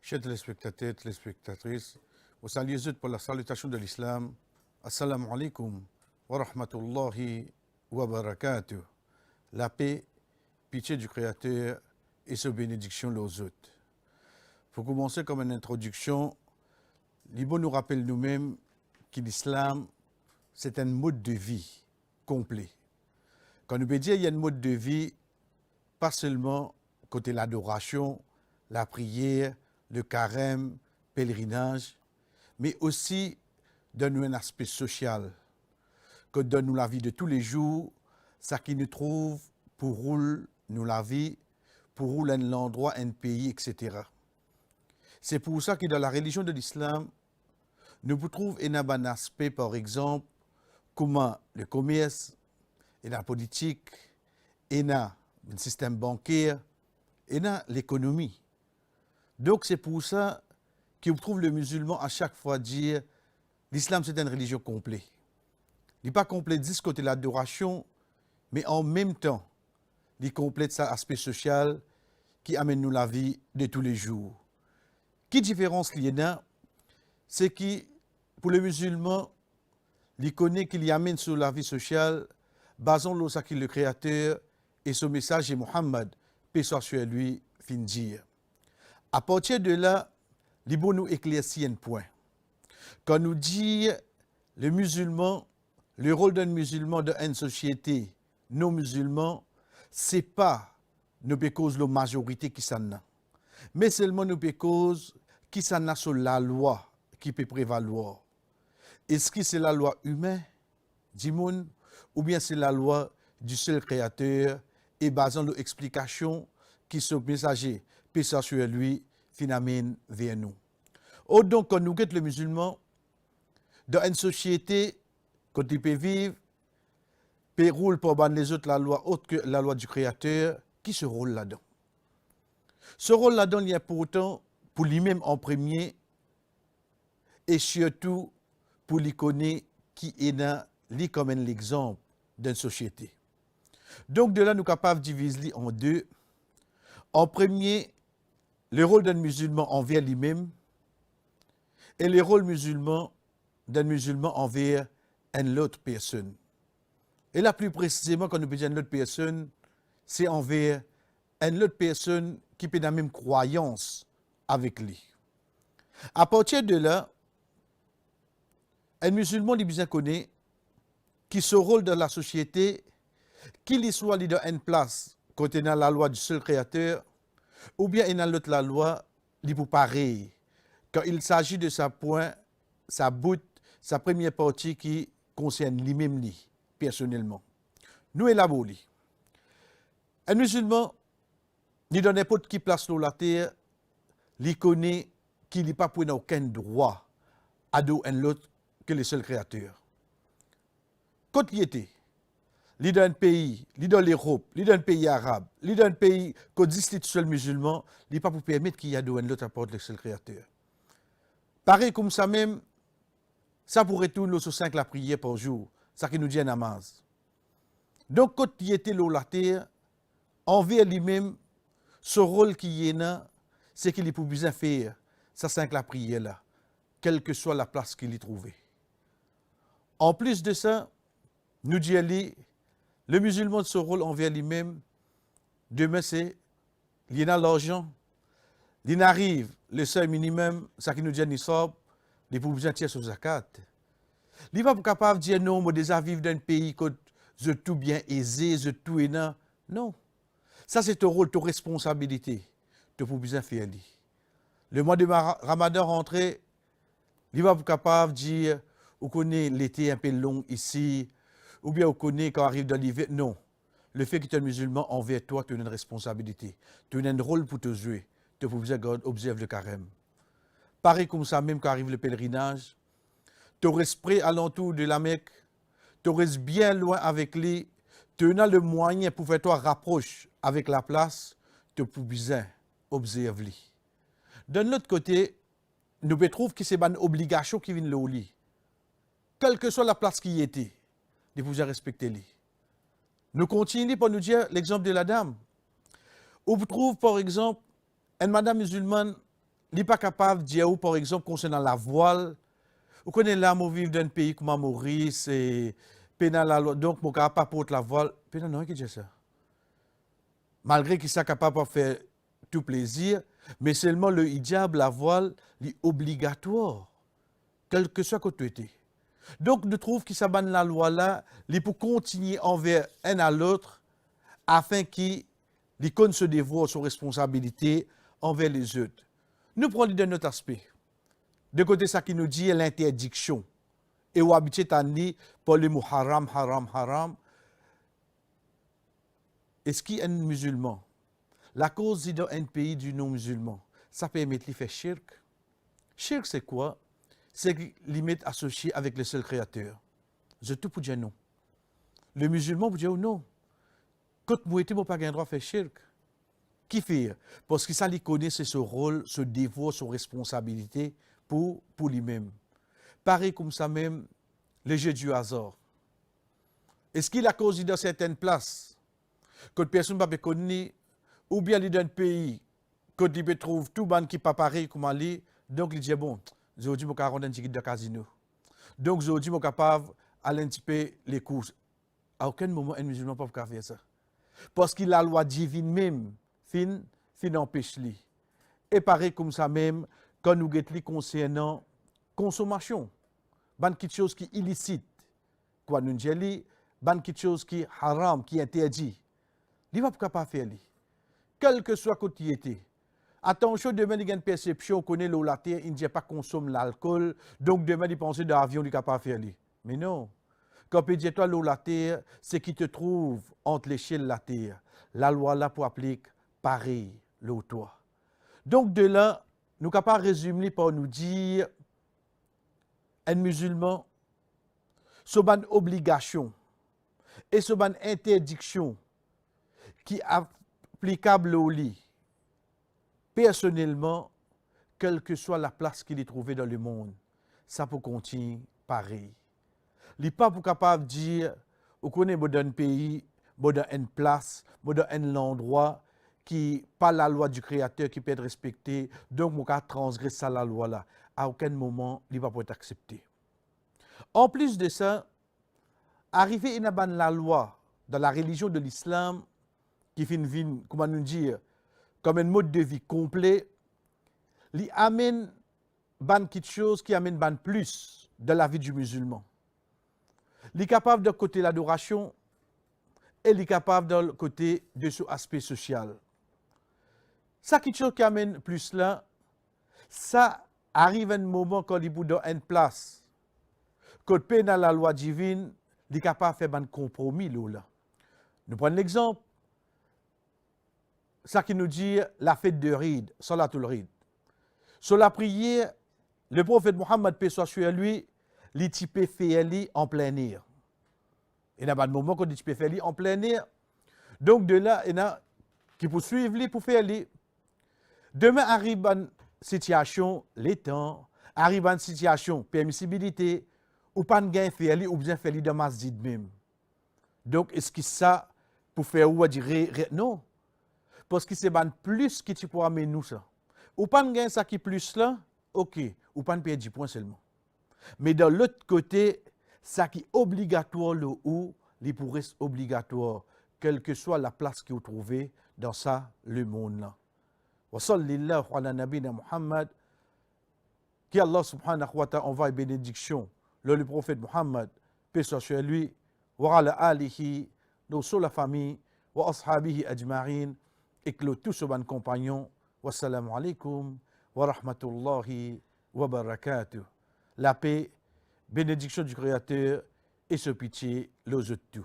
Chers téléspectateurs, téléspectatrices, vous saluez pour la salutation de l'islam. Assalamu alaikum wa rahmatullahi wa barakatuh. La paix, pitié du Créateur et sa bénédiction aux autres. Pour commencer comme une introduction, l'Ibo nous rappelle nous-mêmes que l'islam, c'est un mode de vie complet. Quand nous veut dire qu'il y a un mode de vie, pas seulement côté l'adoration, la prière, le carême, pèlerinage, mais aussi donne-nous un aspect social, que donne-nous la vie de tous les jours, ça qui nous trouve pour rouler nous la vie, pour rouler un endroit, un pays, etc. C'est pour ça que dans la religion de l'islam, nous trouvons un aspect, par exemple, comment le commerce, et la politique, et le système bancaire, et l'économie. Donc c'est pour ça qu'on trouve le musulman à chaque fois dire l'islam c'est une religion complète. Il n'est pas complet du côté de l'adoration, mais en même temps, il complète cet aspect social qui amène nous la vie de tous les jours. Qui différence qu'il y a, c'est que pour le musulman, il connaît qu'il y amène sur la vie sociale, basant sur ce que le Créateur et son message est Mohammed, paix soit sur lui, fin dire. À partir de là, il faut nous éclaircir un point. Quand nous dit le musulman, le rôle d'un musulman dans une société non musulmane, ce n'est pas nous cause la majorité qui s'en a, mais seulement nous cause qui s'en a sur la loi qui peut prévaloir. Est-ce que c'est la loi humaine, du monde, ou bien c'est la loi du seul Créateur et basant l'explication qui sont messagers, paix soit sur lui, finalement, vers nous. Or, donc, quand nous guettons le musulman, dans une société, quand il peut vivre, peut rouler pour ban les autres la loi autre que la loi du Créateur, qui se roule là-dedans. Ce rôle là-dedans, il est important pour lui-même en premier, et surtout pour lui connaître qui est là, lui comme un exemple d'une société. Donc, de là, nous sommes capables de diviser en deux. En premier, le rôle d'un musulman envers lui-même et le rôle d'un musulman envers une autre personne. Et là, plus précisément, quand nous parlons d'une autre personne, c'est envers une autre personne qui peut avoir la même croyance avec lui. À partir de là, un musulman, il bien connaît qui se rôle dans la société, qu'il soit dans une place, côté dans la loi du seul Créateur, ou bien dans l'autre la loi, il pour pareil. Quand il s'agit de sa point, sa bout, sa première partie qui concerne lui-même, personnellement. Nous élaborons. Un musulman, il donne n'importe qui place sur la terre, il connaît qu'il n'a pas pour aucun droit à un autre que le seul Créateur. Quand il était, il est dans un pays, il est dans l'Europe, il est dans un pays arabe, il est dans un pays qui existe seul musulman, il n'est pas pour permettre qu'il y ait un autre apport le seul Créateur. Pareil comme ça même, ça pourrait tourner sur 5 la prière par jour, ça qui nous dit un namaz. Donc quand il était sur la terre, envers lui-même, ce rôle qu'il y a, c'est qu'il est pour bien faire ça 5 la prière là, quelle que soit la place qu'il y trouvait. En plus de ça, nous disons, le musulman de ce rôle envers lui-même, demain c'est, il y a l'argent, il arrive, le seuil minimum, ça qui nous dit nisab, il faut bien tirer sur zakat. Il va pas capable de dire non, moi déjà vivre dans un pays que je tout bien aisé, je tout énorme. Non. Ça c'est ton rôle, ton responsabilité, de pour bien faire. Le mois de Ramadan rentré, il va pas capable de dire, vous connaissez l'été un peu long ici, ou bien vous connaissez quand arrive dans l'hiver. Non. Le fait que tu es musulman envers toi, tu as une responsabilité. Tu as un rôle pour te jouer. Tu peux observer le carême. Pareil comme ça, même quand arrive le pèlerinage, tu restes près alentour de la Mecque, tu restes bien loin avec lui, tu as le moyen pour faire toi rapprocher avec la place, tu peux bien observer. D'un autre côté, nous trouvons que c'est une obligation qui vient de lit. Quelle que soit la place qui y était, de pouvoir respecter lui. Nous continuons pour nous dire l'exemple de la dame. Où vous trouvez, par exemple, une madame musulmane, il n'est pas capable de dire, par exemple, concernant la voile, vous connaissez là, moi, vivre dans un pays comme Maurice, et pénal la loi, donc, mon capable pas porter la voile, pénal, non, qui dit ça. Malgré qu'il soit capable de faire tout plaisir, mais seulement le hijab, la voile, est obligatoire, quel que soit côté tu es. Donc, je trouve qu'il s'abonne la loi là, il pour continuer envers un à l'autre, afin qu'il se dévoie sur responsabilité envers les autres. Nous prenons de notre aspect. De côté, ça qui nous dit l'interdiction. Et où habitué à dire pour le mot haram, haram, haram. Est-ce qu'il y a un musulman? La cause dans un pays du non-musulman, ça permet de faire shirk. Shirk, c'est quoi? C'est limite associé avec le seul créateur. Je tout pour dire non. Le musulman pour dire non. Quand moi, je n'ai pas le droit de faire shirk. Qui fait? Parce que ça, il connaît ce rôle, ce dévoi, son responsabilité pour lui-même. Pareil comme ça même, le jeu du hasard. Est-ce qu'il a causé dans certaines places que personne ne peut connaître, ou bien il est dans un pays, que il peut trouver tout le monde qui n'est pas pareil comme lui, donc il dit bon, aujourd'hui, je vais rendre un ticket de casino. Donc aujourd'hui, je suis capable d'aller un petit peu les courses. À aucun moment, un musulman ne peut pas faire ça. Parce que la loi divine même, fin empêche lui. Et pareil comme ça même, quand nous guettons concernant consommation, ban quelque chose qui est illicite, quoi nous dit, ban quelque chose qui est haram, qui est interdit, il ne va pas faire lui. Quel que soit côté était. Attention, demain, il y a une perception, on connaît l'eau la terre, il ne dit pas consommer l'alcool, donc demain, il pense de l'avion, il ne va pas faire lui. Mais non. Quand on dit toi l'eau la terre, c'est qui te trouve entre l'échelle et la terre. La loi là pour appliquer pareil, l'eau toi. Donc de là, nous sommes capables de résumer par nous dire un musulman, c'est une obligation et c'est une interdiction qui est applicable au lit. Personnellement, quelle que soit la place qu'il est trouvé dans le monde, ça peut continuer pareil. Il n'est pas capable de dire, vous connaissez un pays, dans une place, dans un endroit qui pas la loi du Créateur qui peut être respectée, donc on va transgresser la loi là. À aucun moment, il ne va pas être accepté. En plus de ça, arriver à la loi dans la religion de l'islam, qui fait une vie, comment nous dire, comme un mode de vie complet, il amène quelque chose qui amène plus de la vie du musulman. Il est capable de côté l'adoration et il est capable de côté de son aspect social. Ça quelque chose qui amène plus là, ça arrive un moment quand il est dans une place, quand il dans la loi divine, il est capable de faire un compromis là. Nous prenons l'exemple, ça qui nous dit la fête de Ride, Salatul Ride. Sur la prière, le prophète Mohammed, paix soit sur lui, il type fait en plein air. Il y a un moment qu'on dit faire en plein air. Donc de là, il y a qui pour suivre pour faire lui. Demain arrive une situation, les temps, arrive une situation, permissibilité, ou pas de gain faire lui, ou bien faire lui dans masjid même. Donc est-ce que ça, pour faire ou dire non? Parce que c'est plus que tu pourras amener nous ça. Ou pas de gain ça qui plus là, ok, ou pas de perdre 10 points seulement. Mais de l'autre côté, ça qui est obligatoire le ou, il pourrait être obligatoire, quelle que soit la place que vous trouvez dans ça, le monde là. Wa sallallahu ala nabina Muhammad, qui Allah subhanahu wa ta'ala envoie bénédiction, le prophète Muhammad, paix soit sur lui, wa ala alihi, sur la famille, wa ashabihi ajma'in, et que tous ses compagnons, wassalamu alaikum, wa rahmatullahi wa barakatuh. La paix, bénédiction du Créateur et ce pitié, l'ose tout.